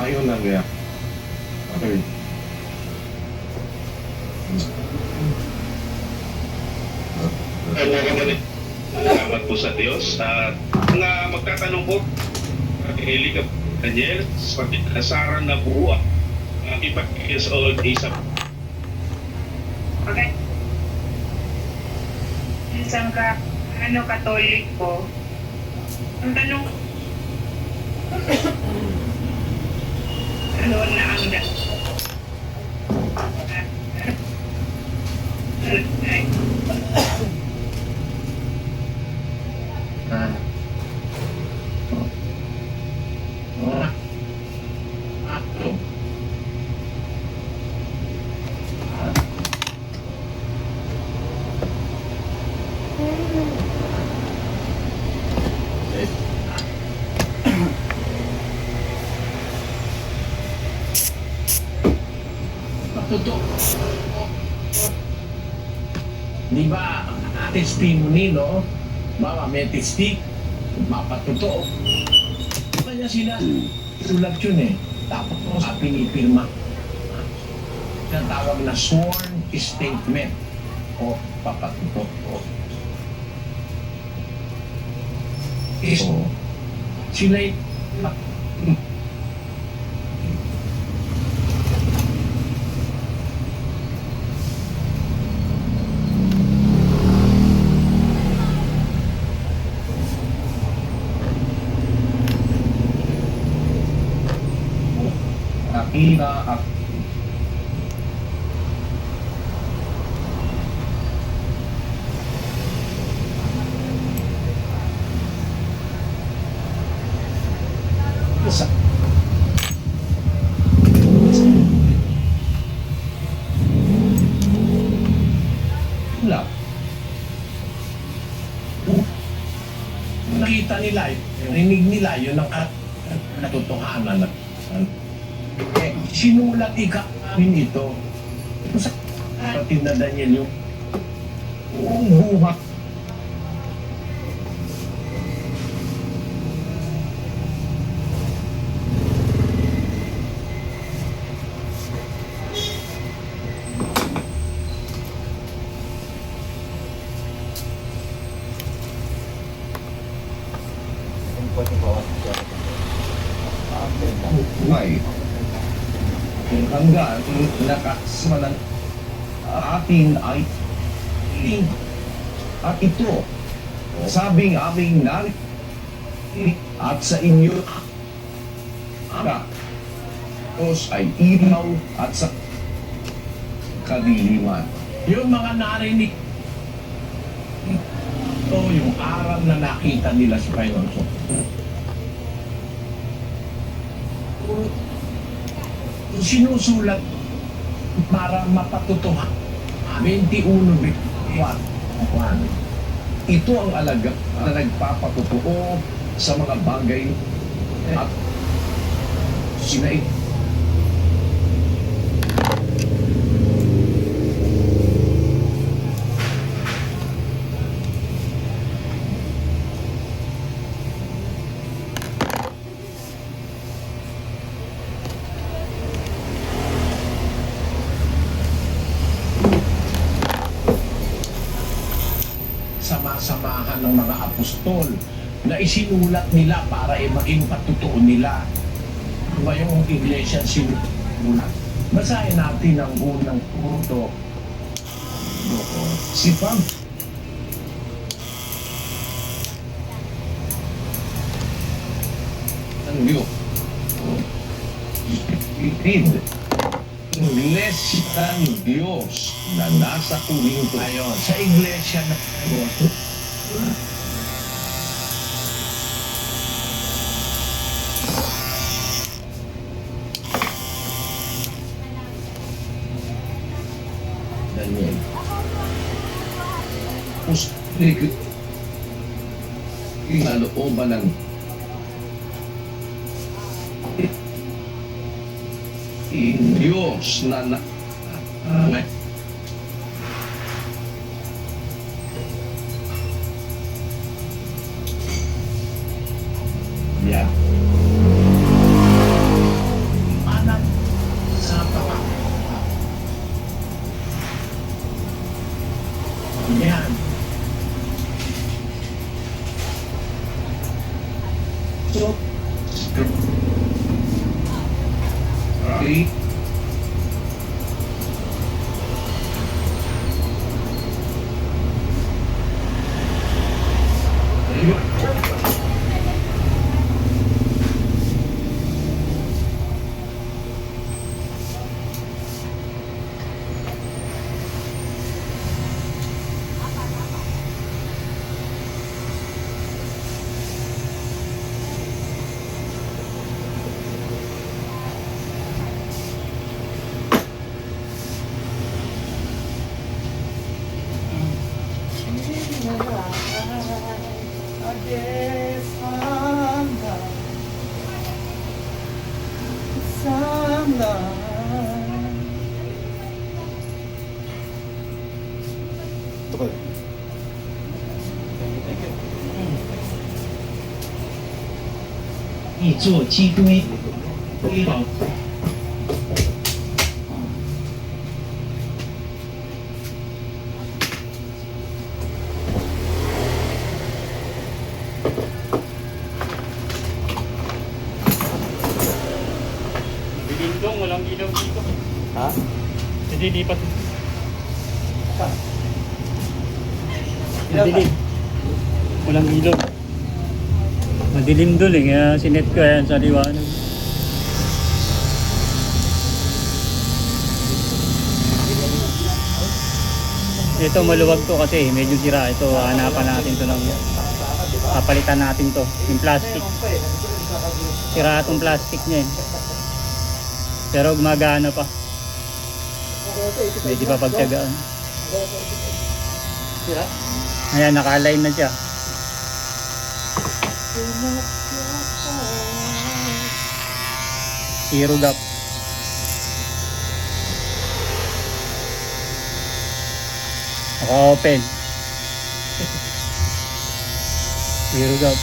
yun lang kaya. Okay. Salamat po sa Diyos. At na magtatanong po, Eli Daniel, pati kasaran na buwa, 5 years old, isa. Okay. Isang Katolik ko. Ang tanong, ano na ang Totoo. Di ba, testimony, no? Mama, may testik, mapatotoo. Kanya sila, sulat yun eh. Tapos pinipirma. Tinatawag na sworn statement o papatotoo. So, sila'y Nakita at sa wala. Nakita nila, rinig nila, yun ang natutuhanan. Sinulat ikamin ito. Sa kapatid na Daniel yung buhat. may hanggang nakasama ng atin ay at ito sabing aming narinig at sa inyo Diyos ay ilaw at sa kadiliman. Yung mga narinig ito, yung aral na nakita nila sa Panginoon. So, sinusulat para mapatutuhan 21:1. Ito ang alaga na nagpapatotoo sa mga bagay at sinaig. Sama-samahan ng mga apostol na isinulat nila para maging patotoo nila. Ano ba yung iglesia sinulat? Basahin natin ang unang punto. Si Pam ng Diyos. Itid. Iglesia ng Diyos na nasa Corinto. Ayon, sa iglesia na Daniel. Pustik. Inalooban ng Diyos na yan. Okay. Ito 易做鸡堆，堆好。 Dilindong, walang ilaw dito. Ha? Hindi lipat. Ilan Madilim. Walang ilaw. Madilim doon eh, kaya sinet ko yan sa liwanag. Ito maluwag to kasi medyo sira. Ito hanapan natin to ng papalitan natin to. Yung plastic. Sira itong plastic niya eh. Pero gumagana pa. Medyo pa pagtyagaan. Ayan, naka-align na siya. Zero gap. Naka-open. Zero gap.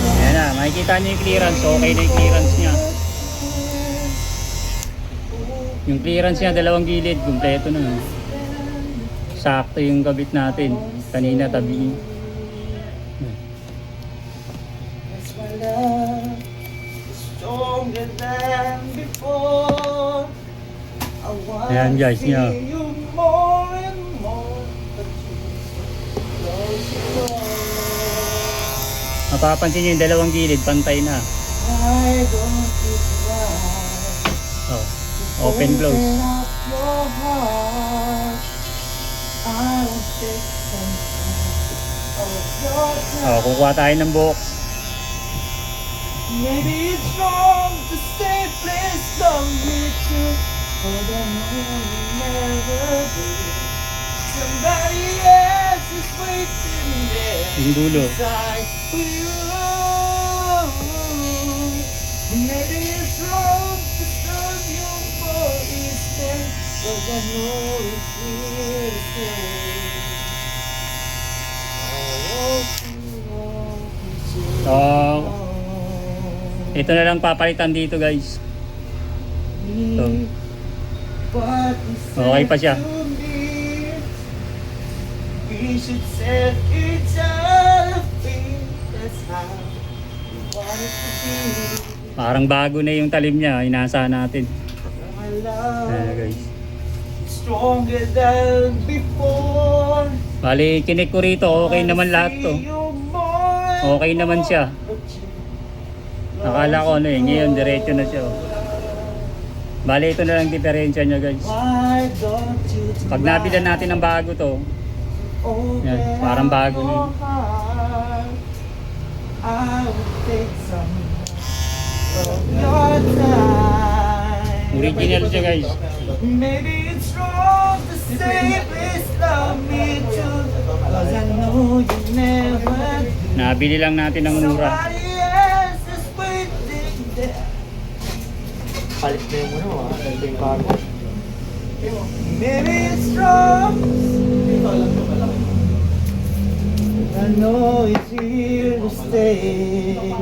Ayan na, makikita niyo yung clearance. Okay na yung clearance niya. Yung clearance niya, dalawang gilid, kumpleto na. Sakto yung kabit natin. Kanina tabi. Ayan guys niya. Mapapansin niyo yung dalawang gilid, pantay na. Oh, open close. Oh, kukuha tayo ng buhok. Maybe it's wrong to say please love me too, but I know you never did. Somebody else is waiting there Yung dulo. beside you. Maybe it's wrong to serve you for instead, but I know it's here to stay. I want Oh, you. ito na lang papalitan dito guys. Ito. Okay pa siya. We should set each other free. That's how we want it to be. Parang bago na yung talim niya. Inaasahan natin. My love Ayan guys. stronger than before. Bali, kinik ko rito. Okay naman lahat to. Okay naman siya. Nakala ko ano eh. Ngayon, diretso na siya. Bali, ito na lang diferensya niya guys. Why don't you Pag nabilan natin ng bago to, yan, parang bago na yun. I will take some of your time. Original siya guys. Maybe it's wrong to say please love me too, 'cause I know you never do. Nabili lang natin ng mura. Somebody else is waiting there. Palit na yung ano, ito yung cargo. Maybe it's wrong, I know it's here to stay.